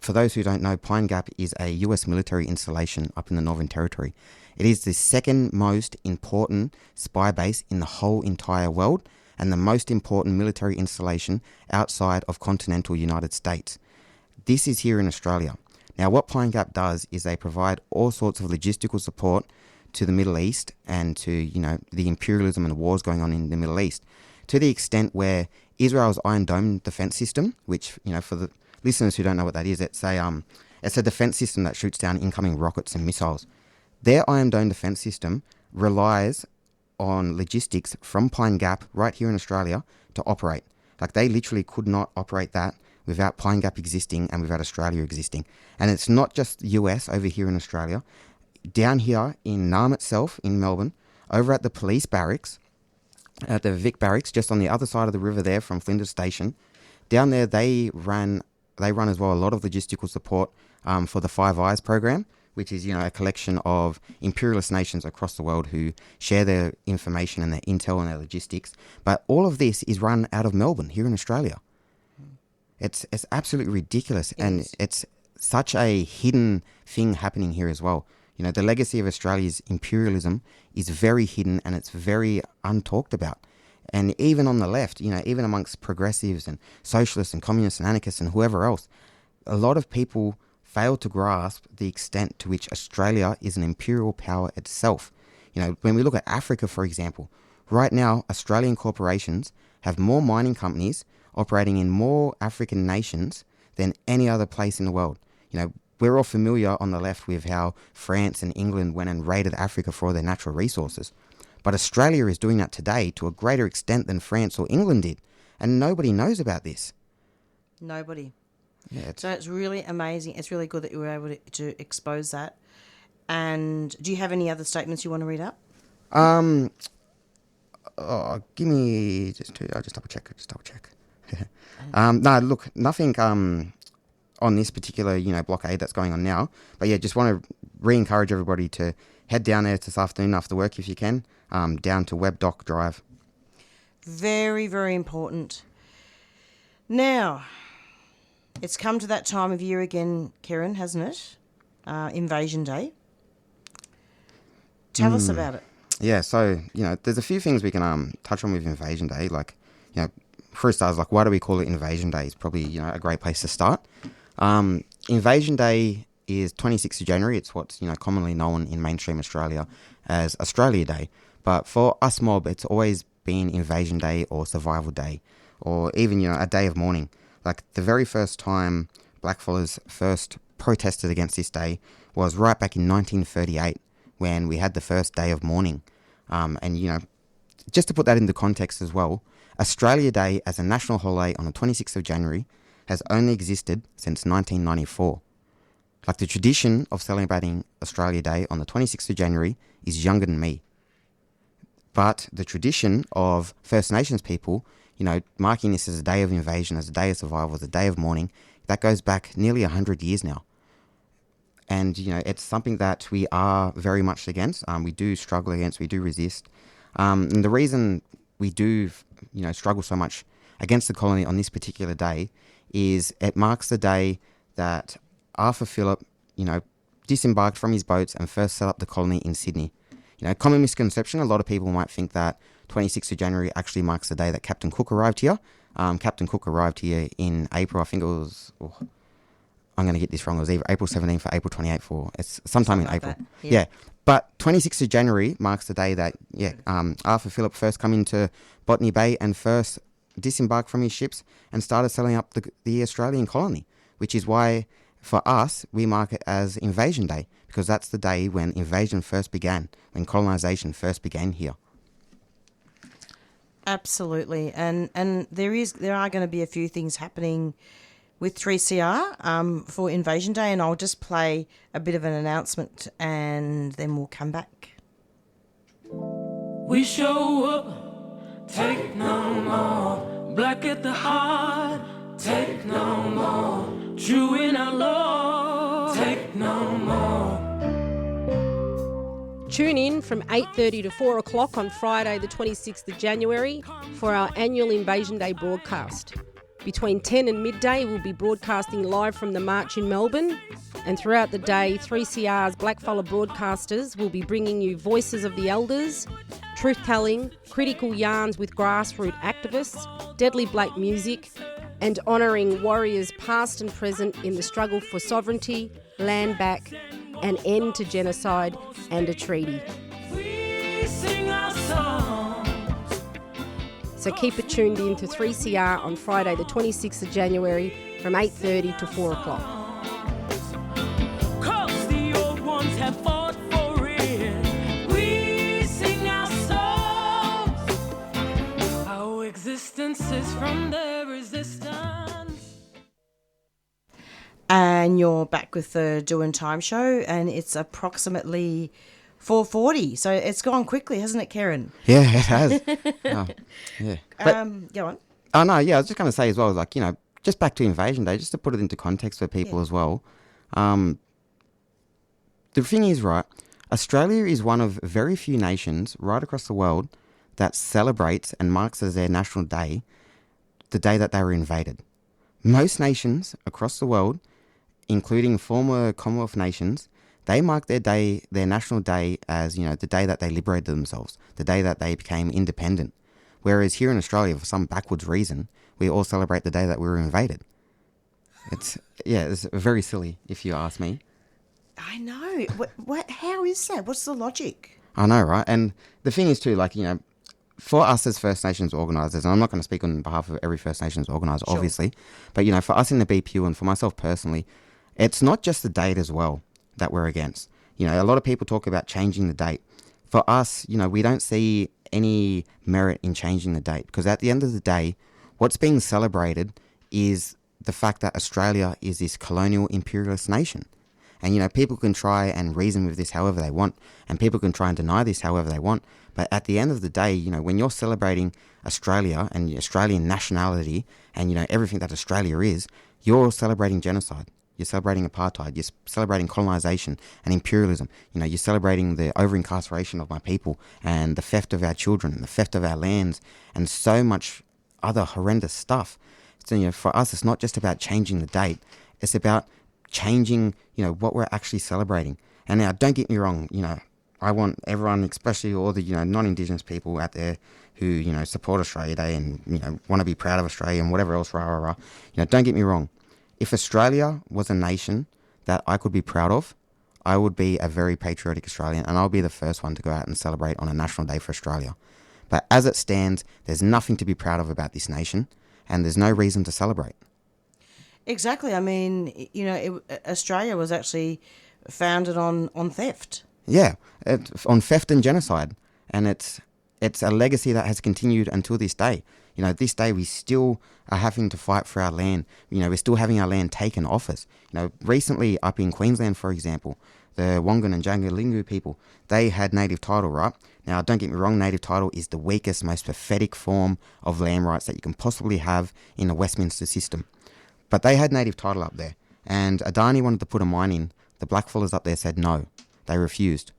for those who don't know, Pine Gap is a US military installation up in the Northern Territory. It is the second most important spy base in the whole entire world and the most important military installation outside of continental United States. This is here in Australia. Now, what Pine Gap does is they provide all sorts of logistical support to the Middle East and to, the imperialism and wars going on in the Middle East, to the extent where Israel's Iron Dome defense system, which, for the listeners who don't know what that is, it's a defense system that shoots down incoming rockets and missiles. Their Iron Dome defense system relies on logistics from Pine Gap right here in Australia to operate. They literally could not operate that without Pine Gap existing and without Australia existing. And it's not just the US over here in Australia. Down here in Naarm itself, in Melbourne, over at the police barracks, at the Vic barracks, just on the other side of the river there from Flinders Station, down there they run as well a lot of logistical support for the Five Eyes program, which is, a collection of imperialist nations across the world who share their information and their intel and their logistics. But all of this is run out of Melbourne, here in Australia. It's absolutely ridiculous, and it's such a hidden thing happening here as well. The legacy of Australia's imperialism is very hidden and it's very untalked about. And even on the left, even amongst progressives and socialists and communists and anarchists and whoever else, a lot of people fail to grasp the extent to which Australia is an imperial power itself. When we look at Africa, for example, right now, Australian corporations have more mining companies operating in more African nations than any other place in the world. We're all familiar on the left with how France and England went and raided Africa for all their natural resources. But Australia is doing that today to a greater extent than France or England did. And nobody knows about this. Nobody. Yeah, So it's really amazing. It's really good that you were able to expose that. And do you have any other statements you want to read up? Give me just two. I'll just double check. No, look, nothing on this particular, blockade that's going on now. But yeah, just want to re-encourage everybody to head down there this afternoon after work if you can, down to Webb Dock Drive. Very, very important. Now, it's come to that time of year again, Keiran, hasn't it? Invasion Day. Tell us about it. Yeah, so, there's a few things we can touch on with Invasion Day. Like, for starters, like, why do we call it Invasion Day is probably, a great place to start. Invasion Day is 26th of January. It's what's, commonly known in mainstream Australia as Australia Day. But for us mob, it's always been Invasion Day or Survival Day, or even, a day of mourning. Like, the very first time blackfellas first protested against this day was right back in 1938 when we had the first day of mourning. And, just to put that into context as well, Australia Day as a national holiday on the 26th of January has only existed since 1994. Like, the tradition of celebrating Australia Day on the 26th of January is younger than me. But the tradition of First Nations people, marking this as a day of invasion, as a day of survival, as a day of mourning, that goes back nearly 100 years now. And, it's something that we are very much against. We do struggle against, we do resist. And the reason we do, struggle so much against the colony on this particular day is it marks the day that Arthur Phillip, disembarked from his boats and first set up the colony in Sydney. Common misconception, a lot of people might think that 26th of January actually marks the day that Captain Cook arrived here. Captain Cook arrived here in April, I think it was... I'm going to get this wrong. It was either April 17th or April 28th, or it's sometime in April. Yeah. But 26th of January marks the day that, Arthur Phillip first come into Botany Bay and first disembarked from his ships and started setting up the Australian colony, which is why, for us, we mark it as Invasion Day, because that's the day when invasion first began, when colonisation first began here. Absolutely. And there are going to be a few things happening with 3CR for Invasion Day, and I'll just play a bit of an announcement and then we'll come back. We show up, take no more. Black at the heart, take no more. True in our love, take no more. Tune in from 8:30 to 4 o'clock on Friday the 26th of January for our annual Invasion Day broadcast. Between 10 and midday, we'll be broadcasting live from the march in Melbourne. And throughout the day, 3CR's Blackfella broadcasters will be bringing you voices of the elders, truth-telling, critical yarns with grassroots activists, deadly black music, and honouring warriors past and present in the struggle for sovereignty, land back, an end to genocide and a treaty. We sing our song. So keep it tuned in to 3CR on Friday the 26th of January from 8:30 to 4 o'clock. 'Cause the old ones have fought for it. We sing our songs. Our existence is from their resistance. And you're back with the Doin Time show, and it's approximately 4:40, so it's gone quickly, hasn't it, Keiran? Yeah, it has. Yeah. Go on. Oh, no, yeah, I was just going to say as well, like, just back to Invasion Day, just to put it into context for people as well. The thing is, right, Australia is one of very few nations right across the world that celebrates and marks as their national day the day that they were invaded. Most nations across the world, including former Commonwealth nations, they mark their day, their national day, as, the day that they liberated themselves, the day that they became independent. Whereas here in Australia, for some backwards reason, we all celebrate the day that we were invaded. It's very silly, if you ask me. I know. What? How is that? What's the logic? I know, right? And the thing is too, like, for us as First Nations organisers, and I'm not going to speak on behalf of every First Nations organiser, Sure. obviously, but, for us in the BPU and for myself personally, it's not just the date as well that we're against. A lot of people talk about changing the date. For us, we don't see any merit in changing the date, because at the end of the day, what's being celebrated is the fact that Australia is this colonial imperialist nation. And, you know, people can try and reason with this however they want, and people can try and deny this however they want. But at the end of the day, you know, when you're celebrating Australia and Australian nationality and, you know, everything that Australia is, you're celebrating genocide. You're celebrating apartheid. You're celebrating colonisation and imperialism. You know, you're celebrating the over-incarceration of my people and the theft of our children and the theft of our lands and so much other horrendous stuff. So, you know, for us, it's not just about changing the date. It's about changing, you know, what we're actually celebrating. And now, don't get me wrong, you know, I want everyone, especially all the, you know, non-Indigenous people out there who, you know, support Australia Day and, you know, want to be proud of Australia and whatever else, rah, rah, rah. You know, don't get me wrong. If Australia was a nation that I could be proud of, I would be a very patriotic Australian, and I'll be the first one to go out and celebrate on a national day for Australia. But as it stands, there's nothing to be proud of about this nation, and there's no reason to celebrate. Exactly. I mean, you know, Australia was actually founded on theft. Yeah, on theft and genocide, and it's a legacy that has continued until this day. You know, this day we still are having to fight for our land. You know, we're still having our land taken off us. You know, recently up in Queensland, for example, the Wangan and Jagalingou people, they had native title, right? Now, don't get me wrong, native title is the weakest, most pathetic form of land rights that you can possibly have in the Westminster system. But they had native title up there, and Adani wanted to put a mine in. The blackfellas up there said no. They refused.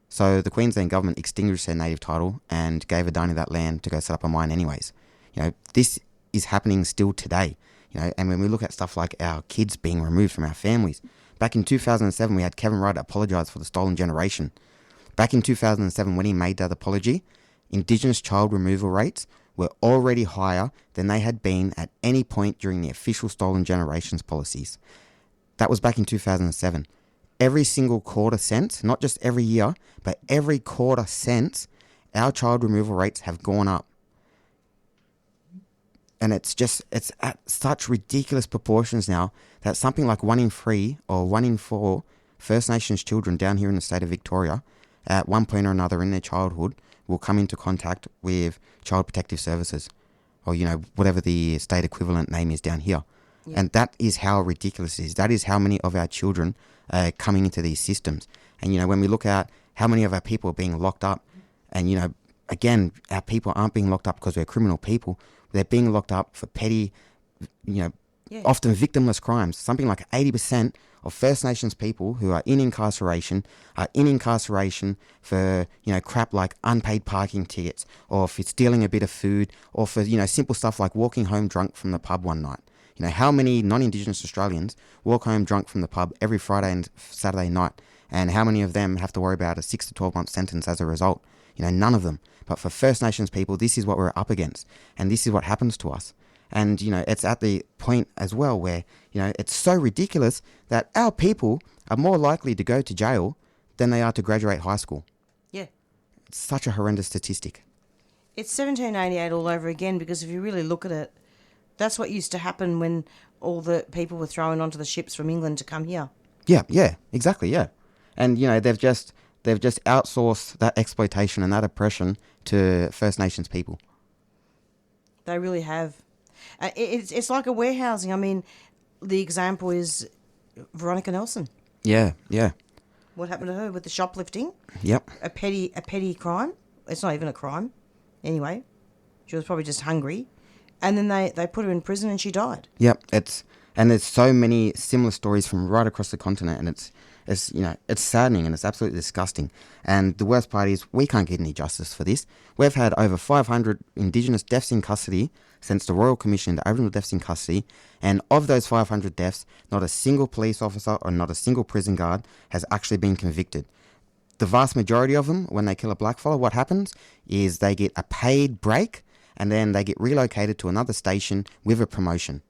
So the Queensland government extinguished their native title and gave Adani that land to go set up a mine anyways. You know, this is happening still today. You know, and when we look at stuff like our kids being removed from our families, back in 2007, we had Kevin Rudd apologise for the stolen generation. Back in 2007, when he made that apology, Indigenous child removal rates were already higher than they had been at any point during the official stolen generations policies. That was back in 2007. Every single quarter since, not just every year, but every quarter since, our child removal rates have gone up. And it's at such ridiculous proportions now that something like 1 in 3 or 1 in 4 First Nations children down here in the state of Victoria, at one point or another in their childhood, will come into contact with Child Protective Services, or, you know, whatever the state equivalent name is down here. Yeah. And that is how ridiculous it is. That is how many of our children are coming into these systems. And, you know, when we look at how many of our people are being locked up, and, you know, again, our people aren't being locked up because we're criminal people. They're being locked up for petty, you know, often victimless crimes. Something like 80% of First Nations people who are in incarceration for, you know, crap like unpaid parking tickets, or for stealing a bit of food, or for, you know, simple stuff like walking home drunk from the pub one night. You know, how many non-Indigenous Australians walk home drunk from the pub every Friday and Saturday night, and how many of them have to worry about a 6 to 12 month sentence as a result? You know, none of them. But for First Nations people, this is what we're up against, and this is what happens to us. And, you know, it's at the point as well where, you know, it's so ridiculous that our people are more likely to go to jail than they are to graduate high school. Yeah. It's such a horrendous statistic. It's 1788 all over again, because if you really look at it, that's what used to happen when all the people were thrown onto the ships from England to come here. Yeah, exactly, yeah. And, you know, they've just outsourced that exploitation and that oppression to First Nations people. They really have. It's like a warehousing. I mean, the example is Veronica Nelson. Yeah. What happened to her with the shoplifting? Yep. A petty crime. It's not even a crime. Anyway, she was probably just hungry. And then they put her in prison and she died. Yep. And there's so many similar stories from right across the continent, and it's you know, it's saddening and it's absolutely disgusting. And the worst part is we can't get any justice for this. We've had over 500 Indigenous deaths in custody since the Royal Commission into Aboriginal Deaths in Custody, and of those 500 deaths, not a single police officer or not a single prison guard has actually been convicted. The vast majority of them, when they kill a blackfella, what happens is they get a paid break and then they get relocated to another station with a promotion.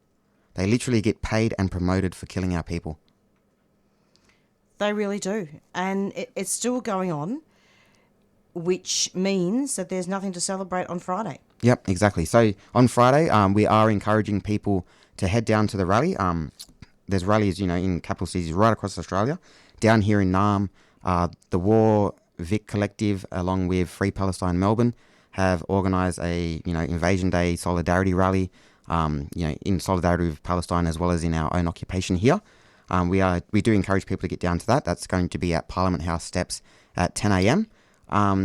They literally get paid and promoted for killing our people. They really do. And it's still going on, which means that there's nothing to celebrate on Friday. Yep, exactly. So on Friday, we are encouraging people to head down to the rally. There's rallies, you know, in capital cities right across Australia. Down here in Naarm, the War Vic Collective, along with Free Palestine Melbourne, have organised a, you know, Invasion Day solidarity rally. in solidarity with Palestine as well as in our own occupation here. We do encourage people to get down to that. That's going to be at Parliament House steps at 10 a.m.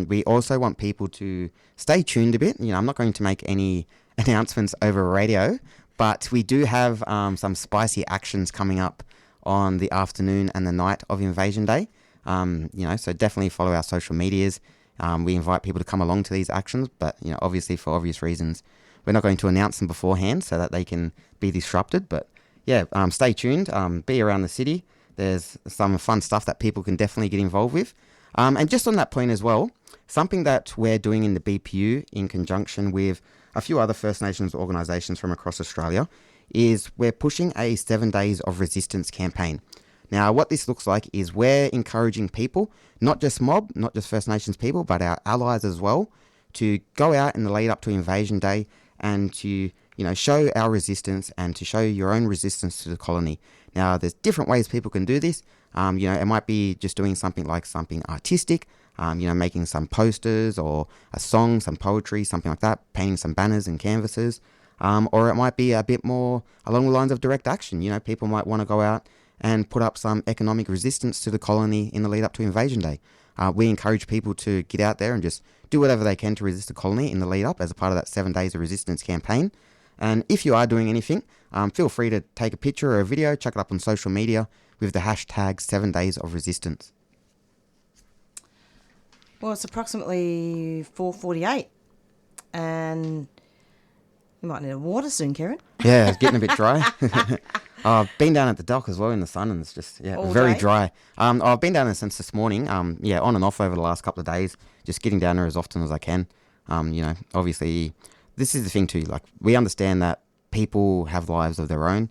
We also want people to stay tuned a bit. I'm not going to make any announcements over radio, but we do have some spicy actions coming up on the afternoon and the night of Invasion Day. So definitely follow our social medias. We invite people to come along to these actions, but obviously for obvious reasons, we're not going to announce them beforehand so that they can be disrupted. But stay tuned. Be around the city. There's some fun stuff that people can definitely get involved with. And just on that point as well, something that we're doing in the BPU in conjunction with a few other First Nations organisations from across Australia is we're pushing a 7 Days of Resistance campaign. Now, what this looks like is we're encouraging people, not just mob, not just First Nations people, but our allies as well, to go out in the lead up to Invasion Day and to, show our resistance and to show your own resistance to the colony. Now, there's different ways people can do this. It might be just doing something artistic, making some posters or a song, some poetry, something like that, painting some banners and canvases. Or it might be a bit more along the lines of direct action. People might want to go out and put up some economic resistance to the colony in the lead up to Invasion Day. We encourage people to get out there and just do whatever they can to resist the colony in the lead up as a part of that 7 Days of Resistance campaign. And if you are doing anything, feel free to take a picture or a video, chuck it up on social media with the hashtag 7 Days of Resistance. Well, it's approximately 4:48 and you might need a water soon, Keiran. Yeah, it's getting a bit dry. I've been down at the dock as well in the sun and it's just very dry. I've been down there since this morning, on and off over the last couple of days, just getting down there as often as I can. Obviously, this is the thing too, we understand that people have lives of their own.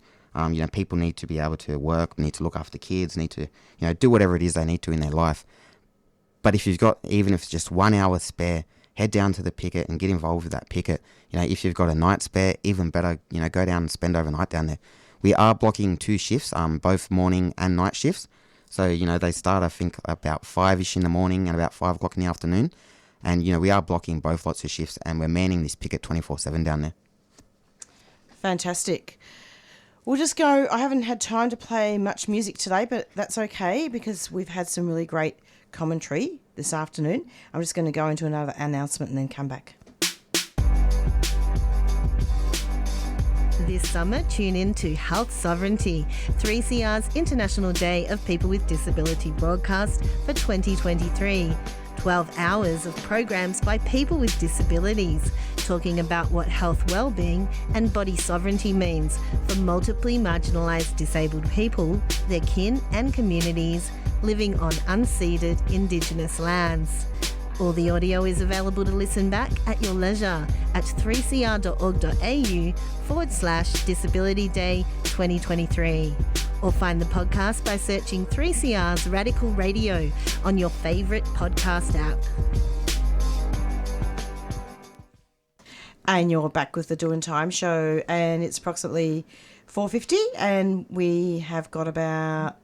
People need to be able to work, need to look after kids, need to, do whatever it is they need to in their life. But if you've got, even if it's just 1 hour spare, head down to the picket and get involved with that picket. If you've got a night spare, even better, go down and spend overnight down there. We are blocking 2 shifts, both morning and night shifts. So, they start, I think, about 5-ish in the morning and about 5 o'clock in the afternoon. And, we are blocking both lots of shifts and we're manning this picket 24/7 down there. Fantastic. We'll just go. I haven't had time to play much music today, but that's okay because we've had some really great commentary this afternoon. I'm just going to go into another announcement and then come back. This summer, tune in to Health Sovereignty, 3CR's International Day of People with Disability broadcast for 2023. 12 hours of programs by people with disabilities, talking about what health well-being and body sovereignty means for multiply marginalised disabled people, their kin and communities living on unceded Indigenous lands. All the audio is available to listen back at your leisure at 3cr.org.au/Disability Day 2023. Or find the podcast by searching 3CR's Radical Radio on your favourite podcast app. And you're back with the Doin Time show, and it's approximately 4:50, and we have got about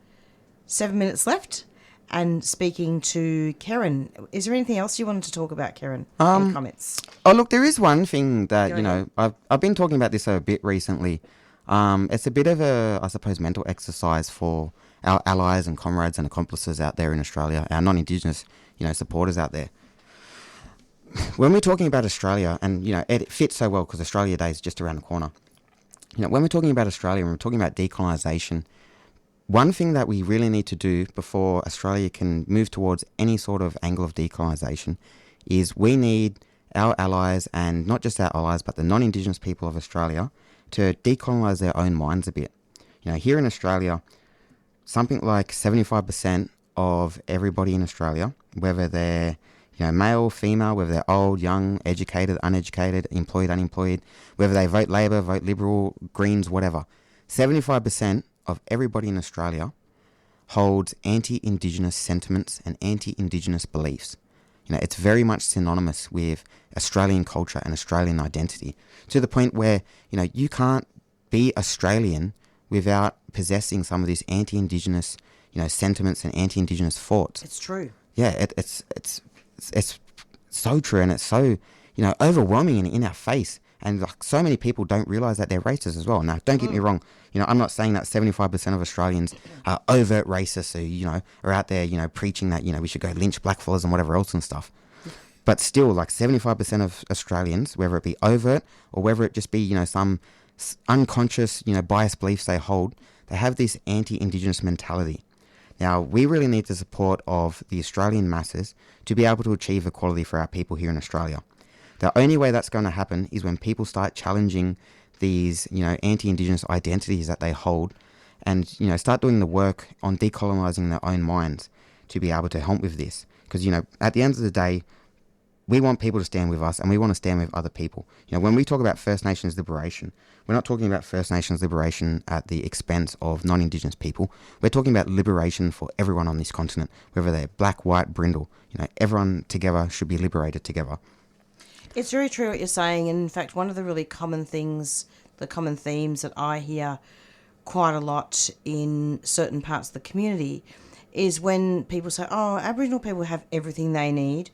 7 minutes left. And speaking to Keiran, is there anything else you wanted to talk about, Keiran? Any comments? Oh, look, there is one thing that, I've been talking about this a bit recently. It's a bit of a, I suppose, mental exercise for our allies and comrades and accomplices out there in Australia, our non-Indigenous, supporters out there. When we're talking about Australia, and, it fits so well because Australia Day is just around the corner. When we're talking about Australia, when we're talking about decolonisation, one thing that we really need to do before Australia can move towards any sort of angle of decolonisation is we need our allies, and not just our allies, but the non-Indigenous people of Australia, to decolonise their own minds a bit. Here in Australia, something like 75% of everybody in Australia, whether they're male, female, whether they're old, young, educated, uneducated, employed, unemployed, whether they vote Labor, vote Liberal, Greens, whatever, 75% of everybody in Australia holds anti-Indigenous sentiments and anti-Indigenous beliefs. It's very much synonymous with Australian culture and Australian identity, to the point where, you can't be Australian without possessing some of these anti-Indigenous, sentiments and anti-Indigenous thoughts. It's true. Yeah, it's so true, and it's so, overwhelming and in our face. And like, so many people don't realise that they're racist as well. Now, don't get me wrong. You know, I'm not saying that 75% of Australians are overt racists who, you know, are out there, you know, preaching that, you know, we should go lynch blackfellas and whatever else and stuff. But still, like 75% of Australians, whether it be overt or whether it just be, you know, some unconscious, you know, biased beliefs they hold, they have this anti-Indigenous mentality. Now, we really need the support of the Australian masses to be able to achieve equality for our people here in Australia. The only way that's going to happen is when people start challenging these, you know, anti-Indigenous identities that they hold and, you know, start doing the work on decolonising their own minds to be able to help with this. Because, you know, at the end of the day, we want people to stand with us and we want to stand with other people. You know, when we talk about First Nations liberation, we're not talking about First Nations liberation at the expense of non-Indigenous people. We're talking about liberation for everyone on this continent, whether they're black, white, brindle. You know, everyone together should be liberated together. It's very true what you're saying. And in fact, one of the really common things, the common themes that I hear quite a lot in certain parts of the community is when people say, oh, Aboriginal people have everything they need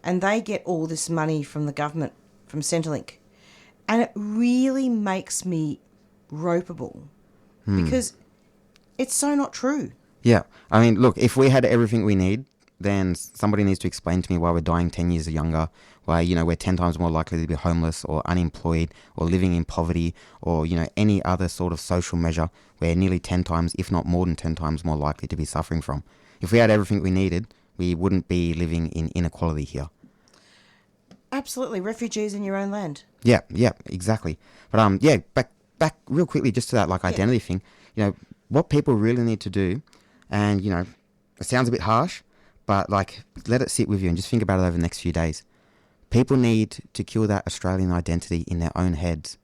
and they get all this money from the government, from Centrelink. And it really makes me ropeable because it's so not true. Yeah. I mean, look, if we had everything we need, then somebody needs to explain to me why we're dying 10 years younger, why, you know, we're 10 times more likely to be homeless or unemployed or living in poverty or, you know, any other sort of social measure we're nearly 10 times, if not more than 10 times more likely to be suffering from. If we had everything we needed, we wouldn't be living in inequality here. Absolutely. Refugees in your own land. Yeah, exactly. But back real quickly just to that like identity thing, you know, what people really need to do, and, you know, it sounds a bit harsh, but like let it sit with you and just think about it over the next few days. People need to kill that Australian identity in their own heads.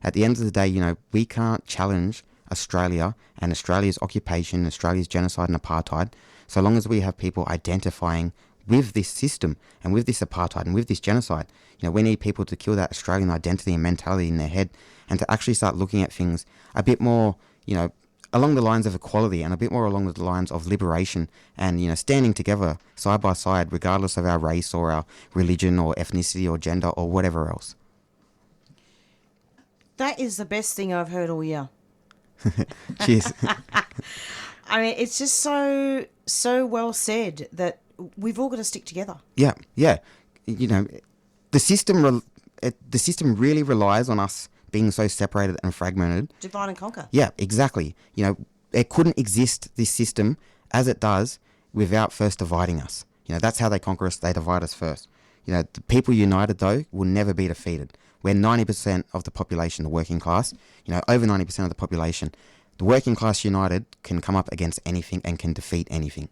At the end of the day, you know, we can't challenge Australia and Australia's occupation, Australia's genocide and apartheid, so long as we have people identifying with this system and with this apartheid and with this genocide. You know, we need people to kill that Australian identity and mentality in their head and to actually start looking at things a bit more, you know, along the lines of equality and a bit more along the lines of liberation and, you know, standing together side by side regardless of our race or our religion or ethnicity or gender or whatever else. That is the best thing I've heard all year. Cheers. I mean, it's just so well said that we've all got to stick together. Yeah. You know, the system really relies on us being so separated and fragmented. Divide and conquer. Yeah, exactly. You know, it couldn't exist, this system, as it does, without first dividing us. You know, that's how they conquer us. They divide us first. You know, the people united, though, will never be defeated. We're 90% of the population, the working class. You know, over 90% of the population. The working class united can come up against anything and can defeat anything.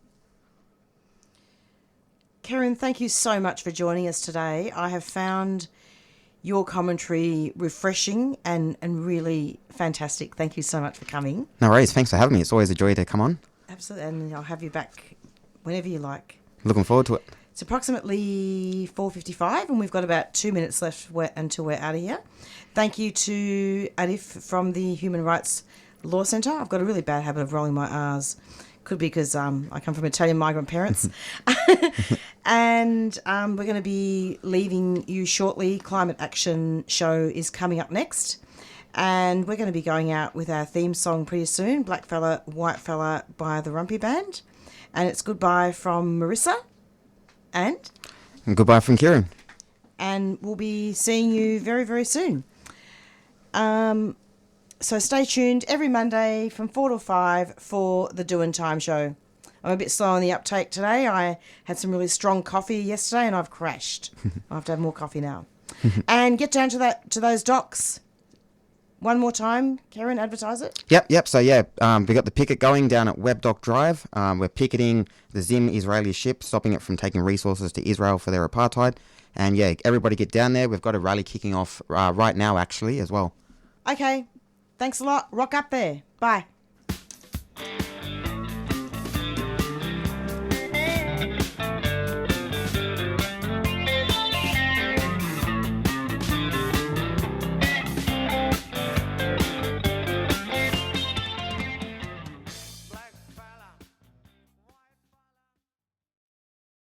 Keiran, thank you so much for joining us today. I have found your commentary refreshing and really fantastic. Thank you so much for coming. No worries. Thanks for having me. It's always a joy to come on. Absolutely. And I'll have you back whenever you like. Looking forward to it. It's approximately 4:55 and we've got about 2 minutes left until we're out of here. Thank you to Arif from the Human Rights Law Centre. I've got a really bad habit of rolling my R's. Could be because I come from Italian migrant parents. And we're going to be leaving you shortly. Climate Action Show is coming up next. And we're going to be going out with our theme song pretty soon, Black Fella, White Fella by the Rumpy Band. And it's goodbye from Marisa. And goodbye from Keiran. And we'll be seeing you very, very soon. So stay tuned every Monday from 4 to 5 for the Doin Time show. I'm a bit slow on the uptake today. I had some really strong coffee yesterday and I've crashed. I have to have more coffee now. And get down to those docks. One more time, Keiran, advertise it. Yep. So we got the picket going down at Web Dock Drive. We're picketing the Zim Israeli ship, stopping it from taking resources to Israel for their apartheid. And everybody get down there. We've got a rally kicking off right now, actually, as well. Okay. Thanks a lot. Rock up there. Bye.